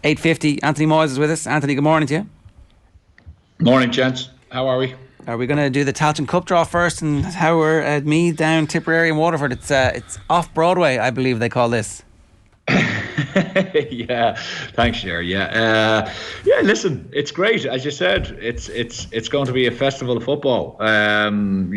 8:50. Anthony Moyles is with us. Anthony, good morning to you. Morning, gents. How are we? Are we going to do the Tailteann Cup draw first, and how we're at Meath, down Tipperary and Waterford? It's off Broadway, I believe they call this. Yeah, thanks, Cher. Listen, it's great. As you said, it's going to be a festival of football. And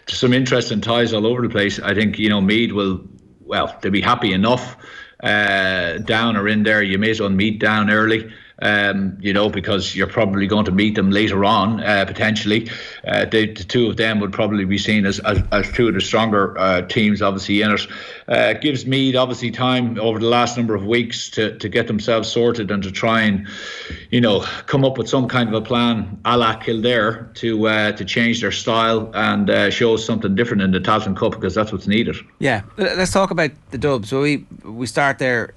some interesting ties all over the place. I think Meath will. Well, they'll be happy enough down or in there. You may as well meet down early. Because you're probably going to meet them later on, potentially. The two of them would probably be seen as two of the stronger teams, obviously, in it. Gives Meath, obviously, time over the last number of weeks to get themselves sorted and to try and, come up with some kind of a plan a la Kildare to change their style and show something different in the Tailteann Cup, because that's what's needed. Yeah, let's talk about the Dubs. So we start there.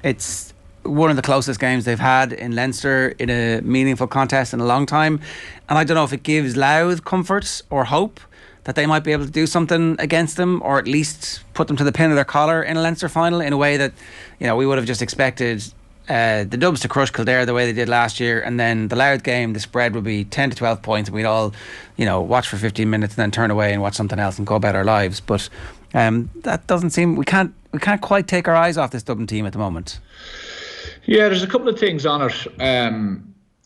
It's one of the closest games they've had in Leinster in a meaningful contest in a long time, and I don't know if it gives Louth comfort or hope that they might be able to do something against them, or at least put them to the pin of their collar in a Leinster final in a way that we would have just expected the Dubs to crush Kildare the way they did last year, and then the Louth game, the spread would be 10 to 12 points and we'd all watch for 15 minutes and then turn away and watch something else and go about our lives. But that doesn't seem, we can't quite take our eyes off this Dublin team at the moment. Yeah, there's a couple of things on it.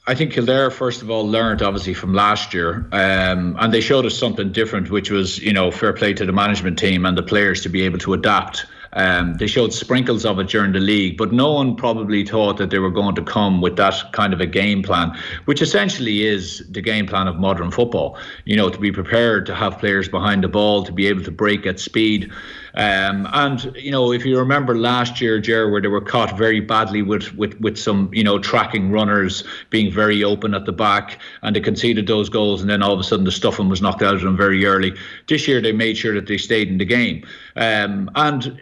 I think Kildare, first of all, learned obviously from last year, and they showed us something different, which was, fair play to the management team and the players to be able to adapt. They showed sprinkles of it during the league, but no one probably thought that they were going to come with that kind of a game plan, which essentially is the game plan of modern football. To be prepared to have players behind the ball, to be able to break at speed. If you remember last year, Ger, where they were caught very badly with some, tracking runners being very open at the back, and they conceded those goals, and then all of a sudden the stuffing was knocked out of them very early. This year they made sure that they stayed in the game. And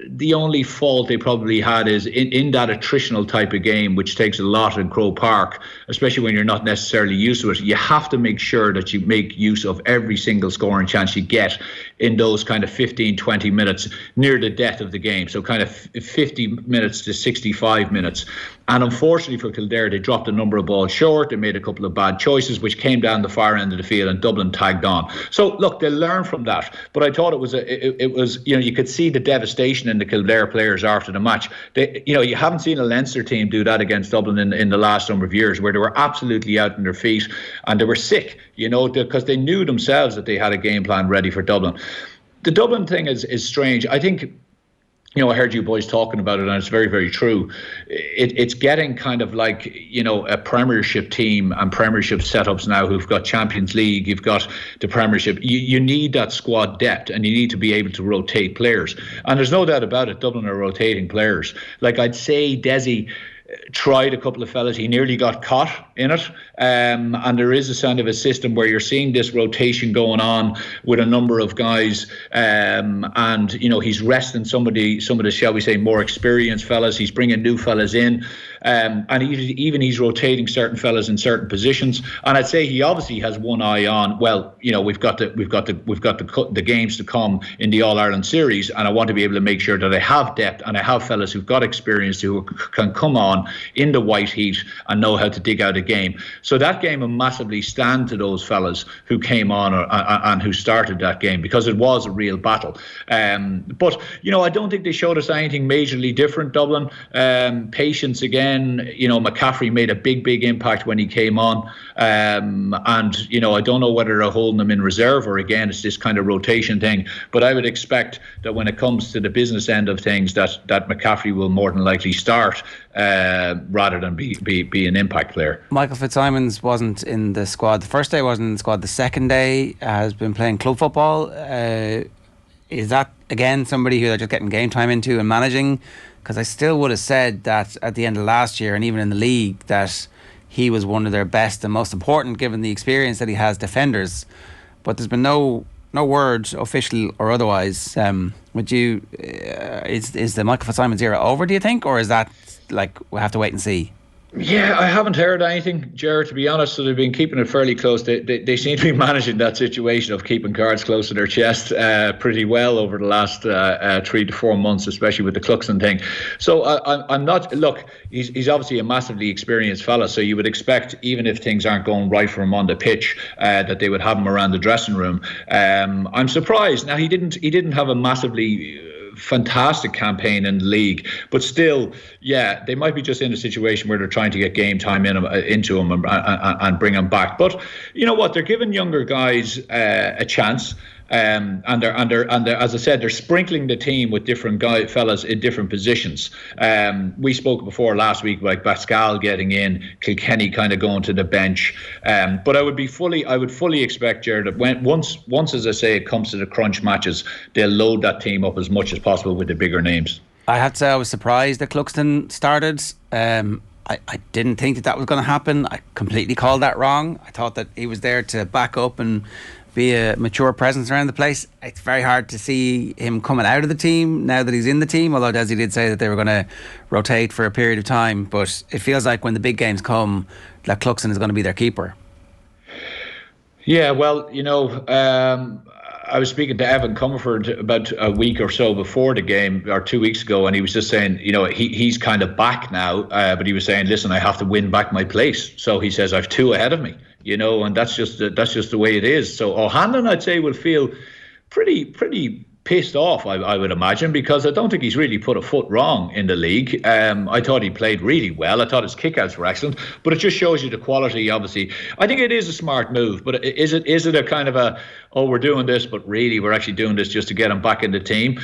the only fault they probably had is in that attritional type of game, which takes a lot in Croke Park, especially when you're not necessarily used to it. You have to make sure that you make use of every single scoring chance you get in those kind of 15, 20 minutes near the death of the game. So kind of 50 minutes to 65 minutes. And unfortunately for Kildare, they dropped a number of balls short. They made a couple of bad choices, which came down the far end of the field, and Dublin tagged on. So look, they learned from that. But I thought it was you could see the devastation in the Kildare players after the match. You haven't seen a Leinster team do that against Dublin in the last number of years, where they were absolutely out on their feet and they were sick, because they knew themselves that they had a game plan ready for Dublin. The Dublin thing is strange. I think, I heard you boys talking about it, and it's very, very true. It's getting kind of like, a Premiership team and Premiership setups now who've got Champions League, you've got the Premiership. You need that squad depth, and you need to be able to rotate players. And there's no doubt about it, Dublin are rotating players. Like, I'd say Desi tried a couple of fellas. He nearly got caught in it. And there is a kind of a system where you're seeing this rotation going on with a number of guys. And he's resting some of the, shall we say, more experienced fellas. He's bringing new fellas in. And he's rotating certain fellas in certain positions. And I'd say he obviously has one eye on, we've got the games to come in the All-Ireland series, and I want to be able to make sure that I have depth and I have fellas who've got experience who can come on in the white heat and know how to dig out a game. So that game will massively stand to those fellas who came on and who started that game, because it was a real battle. But I don't think they showed us anything majorly different, Dublin. Patience again. McCaffrey made a big impact when he came on. I don't know whether they're holding him in reserve or, again, it's this kind of rotation thing. But I would expect that when it comes to the business end of things, that McCaffrey will more than likely start rather than be an impact player. Michael Fitzsimons wasn't in the squad the first day, wasn't in the squad the second day, has been playing club football. Is that, again, somebody who they're just getting game time into and managing? Because I still would have said that at the end of last year, and even in the league, that he was one of their best and most important, given the experience that he has, defenders. But there's been no word, official or otherwise. Would you is the Michael Fitzsimons era over, do you think, or is that like we'll have to wait and see? Yeah, I haven't heard anything, Jared, to be honest. So they've been keeping it fairly close. They seem to be managing that situation of keeping cards close to their chest pretty well over the last 3 to 4 months, especially with the Cluxton thing. So I'm not. Look, he's obviously a massively experienced fella. So you would expect, even if things aren't going right for him on the pitch, that they would have him around the dressing room. I'm surprised. Now he didn't have a massively fantastic campaign in the league, but still, yeah, they might be just in a situation where they're trying to get game time into him and bring him back. But you know what? They're giving younger guys a chance. And they're as I said, they're sprinkling the team with different fellas in different positions. We spoke before last week about Pascal getting in, Kilkenny kind of going to the bench. But I would fully expect, Jared, that once, as I say, it comes to the crunch matches, they'll load that team up as much as possible with the bigger names. I have to say I was surprised that Cluxton started. I didn't think that was going to happen. I completely called that wrong. I thought that he was there to back up and be a mature presence around the place. It's very hard to see him coming out of the team now that he's in the team, although Desi did say that they were going to rotate for a period of time. But it feels like when the big games come, that Cluxton is going to be their keeper. Yeah, well, I was speaking to Evan Comerford about a week or so before the game, or 2 weeks ago, and he was just saying, he's kind of back now, but he was saying, listen, I have to win back my place. So he says, I've 2 ahead of me, and that's just the way it is. So Hannon, I'd say, will feel pretty pissed off, I would imagine, because I don't think he's really put a foot wrong in the league. I thought he played really well. I thought his kickouts were excellent, but it just shows you the quality. Obviously, I think it is a smart move, but is it a kind of a, we're doing this, but really we're actually doing this just to get him back in the team?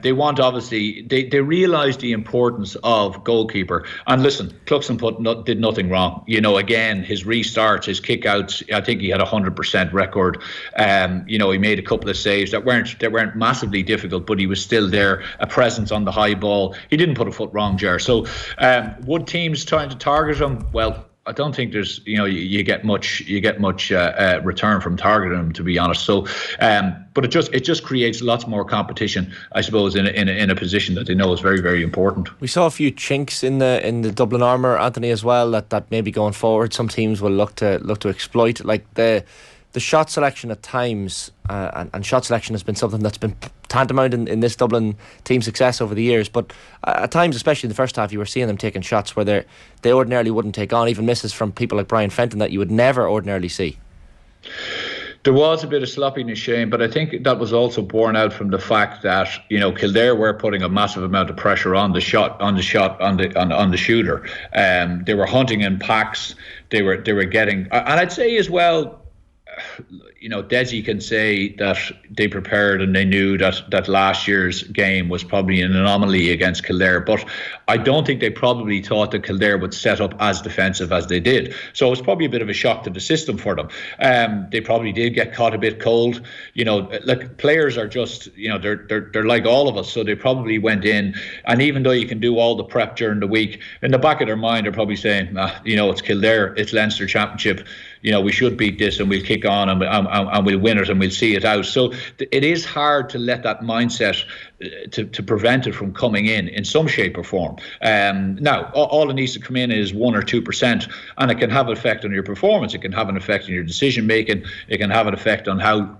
They want, obviously, they realise the importance of goalkeeper. And listen, Cluxton did nothing wrong. Again, his restarts, his kickouts, I think he had 100% record. He made a couple of saves that weren't massively difficult, but he was still there, a presence on the high ball. He didn't put a foot wrong, Ger. So would teams trying to target him? Well, I don't think there's, you get much return from targeting him, to be honest. So, but it just creates lots more competition, I suppose, in a position that they know is very, very important. We saw a few chinks in the Dublin armour, Anthony, as well. That maybe going forward, some teams will look to exploit, like the shot selection at times, and shot selection has been something that's been tantamount in this Dublin team success over the years. But at times, especially in the first half, you were seeing them taking shots where they ordinarily wouldn't take on, even misses from people like Brian Fenton that you would never ordinarily see. There was a bit of sloppiness, Shane, but I think that was also borne out from the fact that Kildare were putting a massive amount of pressure on the shooter. They were hunting in packs. They were getting, and I'd say as well, Desi can say that they prepared and they knew that last year's game was probably an anomaly against Kildare, but I don't think they probably thought that Kildare would set up as defensive as they did. So it was probably a bit of a shock to the system for them. They probably did get caught a bit cold. Like players are just, they're like all of us, so they probably went in, and even though you can do all the prep during the week, in the back of their mind they're probably saying, it's Kildare, it's Leinster Championship. We should beat this and we'll kick on and we'll win it and we'll see it out. So it is hard to let that mindset to prevent it from coming in some shape or form. Now, all it needs to come in is 1 or 2%, and it can have an effect on your performance. It can have an effect on your decision making. It can have an effect on how,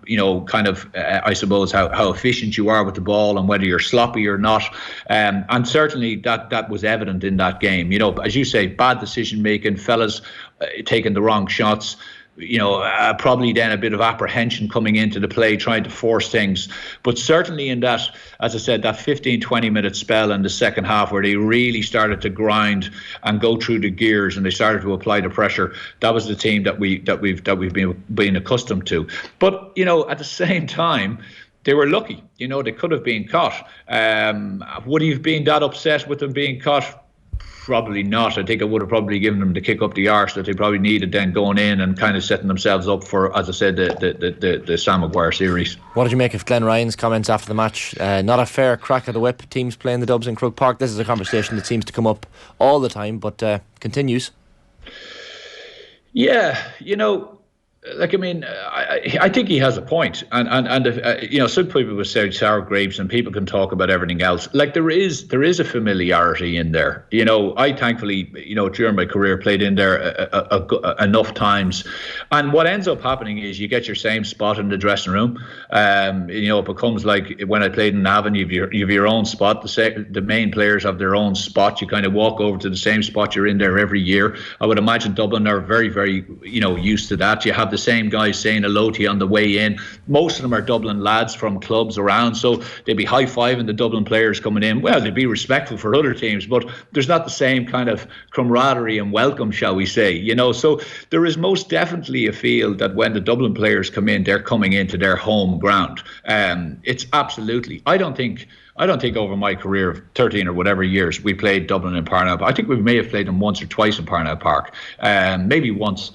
I suppose, how efficient you are with the ball and whether you're sloppy or not. And certainly that was evident in that game. As you say, bad decision making, fellas taking the wrong shots. Probably then a bit of apprehension coming into the play, trying to force things. But certainly in that, as I said, that 15-20 minute spell in the second half where they really started to grind and go through the gears and they started to apply the pressure, that was the team that we've been accustomed to. But at the same time, they were lucky. They could have been caught. Would he have been that upset with them being caught? Probably not. I think it would have probably given them the kick up the arse that they probably needed then going in and kind of setting themselves up for, as I said, the Sam Maguire series. What did you make of Glenn Ryan's comments after the match? Not a fair crack of the whip, teams playing the Dubs in Croke Park. This is a conversation that seems to come up all the time, but continues. Yeah, Like, I mean, I think he has a point, and you know, some people will say sour grapes, and people can talk about everything else. Like, there is a familiarity in there. You know, I thankfully, you know, during my career played in there enough times, and what ends up happening is you get your same spot in the dressing room. You know, it becomes like when I played in Navan, you have your own spot. The main players have their own spot. You kind of walk over to the same spot. You're in there every year. I would imagine Dublin are very, very, you know, used to that. You have the same guys saying hello to you on the way in. Most of them are Dublin lads from clubs around, so they'd be high-fiving the Dublin players coming in. Well, they'd be respectful for other teams, but there's not the same kind of camaraderie and welcome, shall we say, you know. So there is most definitely a feel that when the Dublin players come in, they're coming into their home ground. It's absolutely, I don't think over my career of 13 or whatever years we played Dublin in Parnell. I think we may have played them once or twice in Parnell Park, maybe once.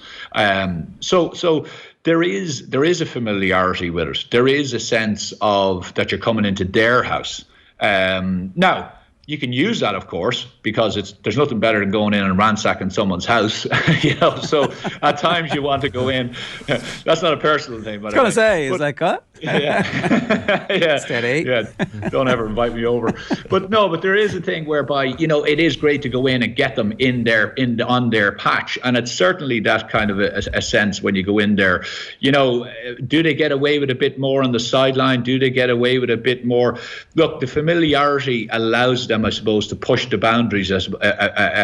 So there is a familiarity with it. There is a sense of that you're coming into their house. Now, you can use that, of course, because there's nothing better than going in and ransacking someone's house, you know. So at times you want to go in. That's not a personal thing, but I was going to say, it's like, what? Yeah, yeah, steady. Yeah, don't ever invite me over. But there is a thing whereby, you know, it is great to go in and get them on their patch, and it's certainly that kind of a sense when you go in there. You know, do they get away with a bit more on the sideline? Do they get away with a bit more? Look, the familiarity allows them, I suppose, to push the boundaries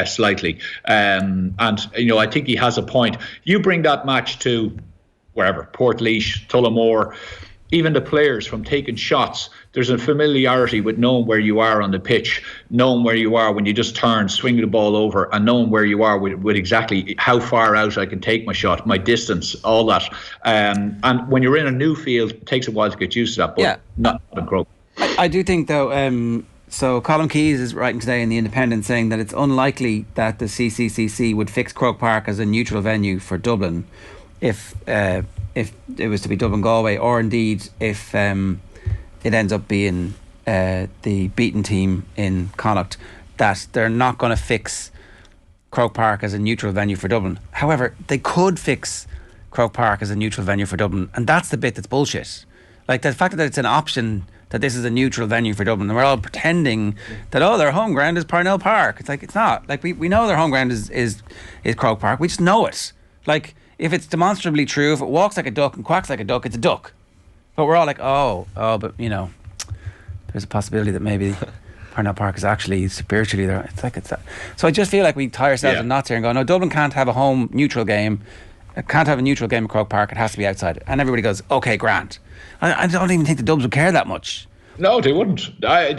slightly. And you know, I think he has a point. You bring that match to wherever, Portlaoise, Tullamore. Even the players, from taking shots, there's a familiarity with knowing where you are on the pitch, knowing where you are when you just turn, swing the ball over, and knowing where you are with exactly how far out I can take my shot, my distance, all that. And when you're in a new field, it takes a while to get used to that, but not in Croke. I do think, though, so Colin Keys is writing today in The Independent saying that it's unlikely that the CCCC would fix Croke Park as a neutral venue for Dublin if it was to be Dublin Galway, or indeed if it ends up being the beaten team in Connacht, that they're not going to fix Croke Park as a neutral venue for Dublin. However, they could fix Croke Park as a neutral venue for Dublin, and that's the bit that's bullshit. Like, the fact that it's an option that this is a neutral venue for Dublin, and we're all pretending that, their home ground is Parnell Park. It's like, it's not. Like, we know their home ground is Croke Park. We just know it. Like, if it's demonstrably true, if it walks like a duck and quacks like a duck, it's a duck. But we're all like, but, you know, there's a possibility that maybe Parnell Park is actually spiritually there. It's like, it's that. So I just feel like we tie ourselves in knots here and go, no, Dublin can't have a home neutral game. It can't have a neutral game at Croke Park. It has to be outside. And everybody goes, okay, grand. I don't even think the Dubs would care that much. No, they wouldn't. I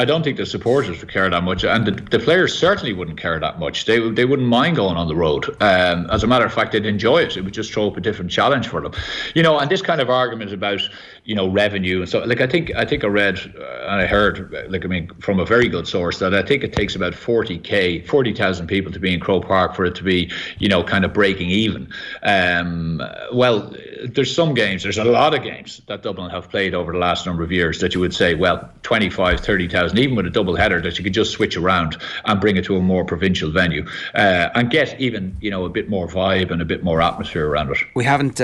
don't think the supporters would care that much, and the players certainly wouldn't care that much. They wouldn't mind going on the road. As a matter of fact, they'd enjoy it. It would just throw up a different challenge for them, you know. And this kind of argument about, you know, revenue and so, like, I think I read and I heard, like, I mean, from a very good source, that I think it takes about 40,000 people to be in Croke Park for it to be, you know, kind of breaking even. Well, there's a lot of games that Dublin have played over the last number of years that you would say, well, 25, 30,000, even with a double header, that you could just switch around and bring it to a more provincial venue and get even, you know, a bit more vibe and a bit more atmosphere around it. We haven't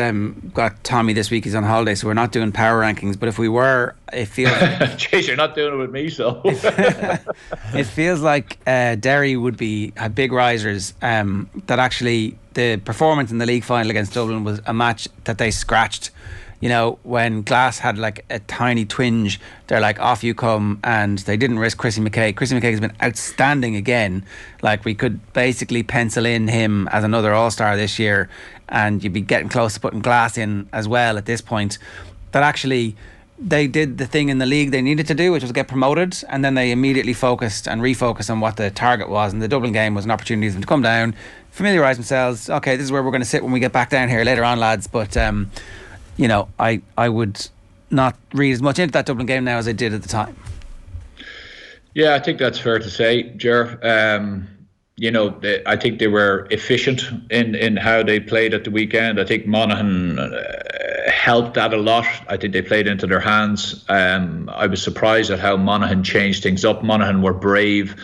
got Tommy this week. He's on holiday, so we're not doing power rankings, but if we were, it feels jeez, you're not doing it with me, so it feels like Derry would be big risers, that actually the performance in the league final against Dublin was a match that they scratched. You know, when Glass had like a tiny twinge, they're like, off you come, and they didn't risk Chrissy McKay. Chrissy McKay has been outstanding again. Like, we could basically pencil in him as another all-star this year, and you'd be getting close to putting Glass in as well at this point. That actually, they did the thing in the league they needed to do, which was get promoted, and then they immediately focused and refocused on what the target was, and the Dublin game was an opportunity for them to come down, familiarise themselves. Okay, this is where we're going to sit when we get back down here later on, lads. But you know, I would not read as much into that Dublin game now as I did at the time. Yeah, I think that's fair to say, Ger. You know, I think they were efficient in how they played at the weekend. I think Monaghan helped that a lot. I think they played into their hands. I was surprised at how Monaghan changed things up. Monaghan were brave.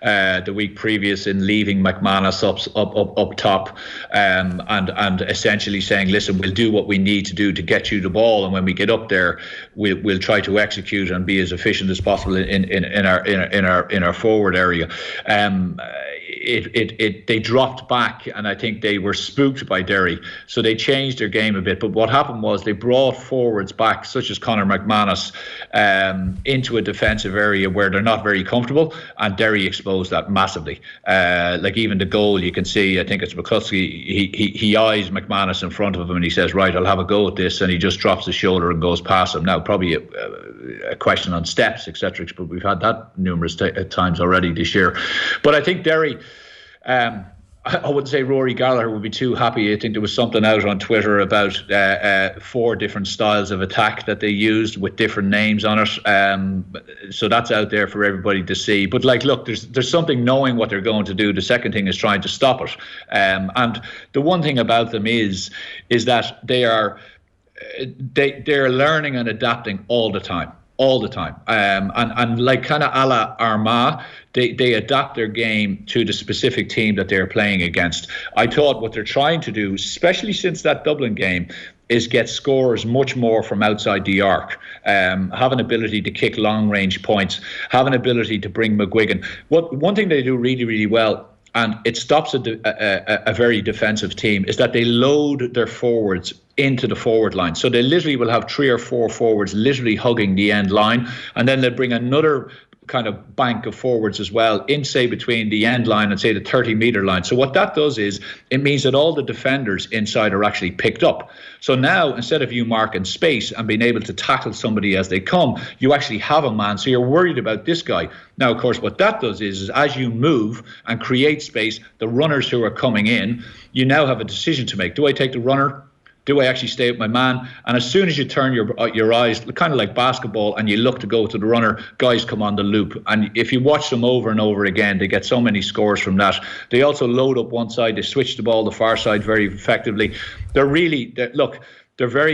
the week previous in leaving McManus up top, and essentially saying, listen, we'll do what we need to do to get you the ball, and when we get up there, we'll try to execute and be as efficient as possible in our forward area. They dropped back, and I think they were spooked by Derry, so they changed their game a bit. But what happened was they brought forwards back, such as Conor McManus, into a defensive area where they're not very comfortable, and Derry exposed that massively. Like even the goal, you can see, I think it's McCluskey, he eyes McManus in front of him and he says, right, I'll have a go at this, and he just drops his shoulder and goes past him. Now, probably a question on steps, etc., but we've had that numerous times already this year. But I think Derry, I wouldn't say Rory Gallagher would be too happy. I think there was something out on Twitter about 4 different styles of attack that they used with different names on it. So that's out there for everybody to see. But like, look, there's something knowing what they're going to do. The second thing is trying to stop it. And the one thing about them is that they're learning and adapting all the time. And like kind of a la Armagh, they adapt their game to the specific team that they're playing against. I thought what they're trying to do, especially since that Dublin game, is get scores much more from outside the arc, have an ability to kick long range points, have an ability to bring McGuigan. One thing they do really, really well, and it stops a very defensive team, is that they load their forwards into the forward line. So they literally will have 3 or 4 forwards literally hugging the end line, and then they'll bring another kind of bank of forwards as well in, say, between the end line and, say, the 30-metre line. So what that does is it means that all the defenders inside are actually picked up. So now, instead of you marking space and being able to tackle somebody as they come, you actually have a man, so you're worried about this guy. Now, of course, what that does is as you move and create space, the runners who are coming in, you now have a decision to make. Do I take the runner? Do I actually stay with my man? And as soon as you turn your eyes, kind of like basketball, and you look to go to the runner, guys come on the loop. And if you watch them over and over again, they get so many scores from that. They also load up one side. They switch the ball the far side very effectively. They're very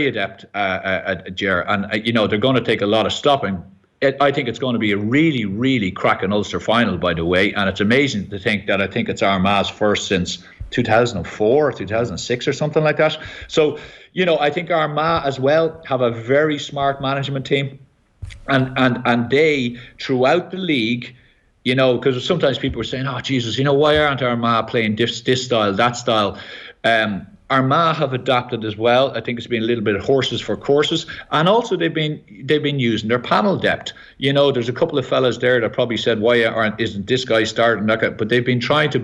adept at Ger, and they're going to take a lot of stopping. I think it's going to be a really, really cracking Ulster final, by the way. And it's amazing to think that I think it's Armagh's first since 2004 or 2006 or something like that. So, I think Armagh as well have a very smart management team. And they, throughout the league, because sometimes people are saying, oh, Jesus, why aren't Armagh playing this style, that style? Armagh have adapted as well. I think it's been a little bit of horses for courses, and also they've been using their panel depth. There's a couple of fellas there that probably said, why isn't this guy starting? But they've been trying to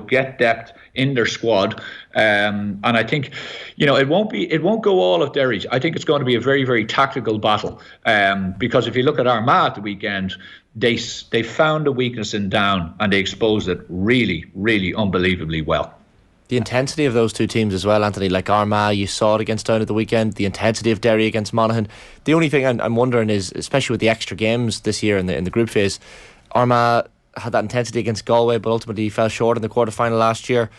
get depth in their squad, and I think it won't go all of Derry's. I think it's going to be a very, very tactical battle, because if you look at Armagh at the weekend, they found a weakness in down and they exposed it really, really unbelievably well. The intensity of those two teams as well, Anthony, like Armagh, you saw it against Down at the weekend, the intensity of Derry against Monaghan. The only thing I'm wondering is, especially with the extra games this year in the group phase, Armagh had that intensity against Galway, but ultimately fell short in the quarter-final last year.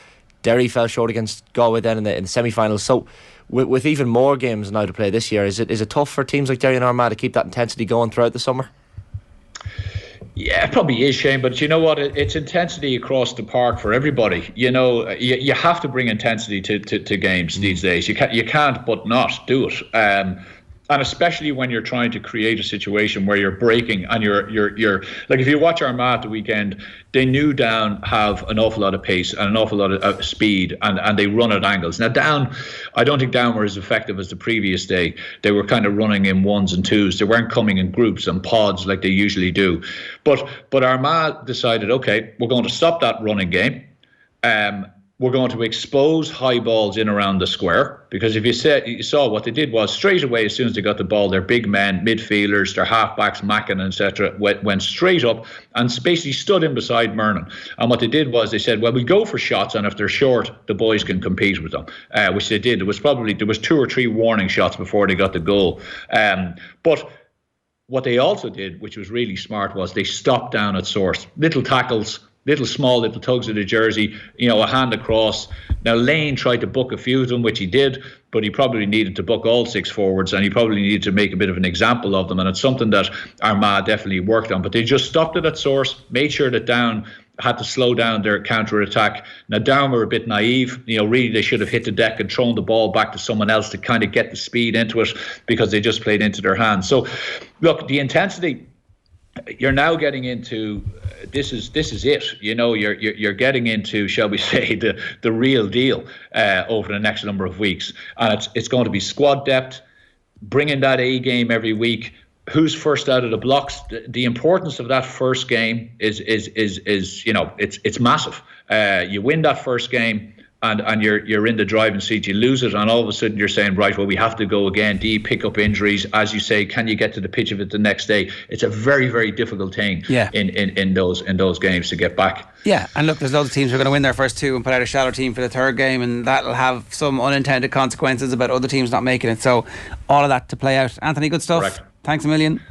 Derry fell short against Galway then in the semi-finals. So with even more games now to play this year, is it tough for teams like Derry and Armagh to keep that intensity going throughout the summer? Yeah, it probably is, Shane, but you know what? It's intensity across the park for everybody. You have to bring intensity to games these days. You can't but not do it. And especially when you're trying to create a situation where you're breaking and you're like, if you watch Armagh at the weekend, they knew Down have an awful lot of pace and an awful lot of speed, and they run at angles. Now Down, I don't think Down were as effective as the previous day. They were kind of running in 1s and 2s. They weren't coming in groups and pods like they usually do. But Armagh decided, okay, we're going to stop that running game. We're going to expose high balls in around the square, because if you saw what they did was straight away, as soon as they got the ball, their big men, midfielders, their halfbacks, Mackin, etc., went straight up and basically stood in beside Mernon. And what they did was they said, well, we go for shots, and if they're short, the boys can compete with them, which they did. There was 2 or 3 warning shots before they got the goal. But what they also did, which was really smart, was they stopped Down at source. Little tackles, little tugs of the jersey, a hand across. Now Lane tried to book a few of them, which he did, but he probably needed to book all 6 forwards, and he probably needed to make a bit of an example of them, and it's something that Armagh definitely worked on. But they just stopped it at source, made sure that Down had to slow down their counter-attack. Now, Down were a bit naive. Really they should have hit the deck and thrown the ball back to someone else to kind of get the speed into it, because they just played into their hands. So, look, the intensity, you're now getting into, this is it. You're getting into, shall we say, the real deal over the next number of weeks. And it's going to be squad depth, bringing that A game every week. Who's first out of the blocks? The importance of that first game is it's massive. You win that first game, and you're in the driving seat. You lose it, and all of a sudden you're saying, right, well, we have to go again. Do you pick up injuries? As you say, can you get to the pitch of it the next day? It's a very, very difficult thing in those games to get back. Yeah, and look, there's loads of teams who are going to win their first two and put out a shallow team for the third game, and that'll have some unintended consequences about other teams not making it. So all of that to play out. Anthony, good stuff. Correct. Thanks a million.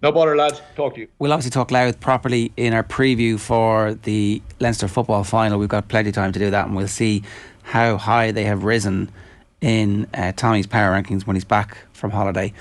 No bother, lads. Talk to you. We'll obviously talk Louth properly in our preview for the Leinster football final. We've got plenty of time to do that, and we'll see how high they have risen in Tommy's power rankings when he's back from holiday.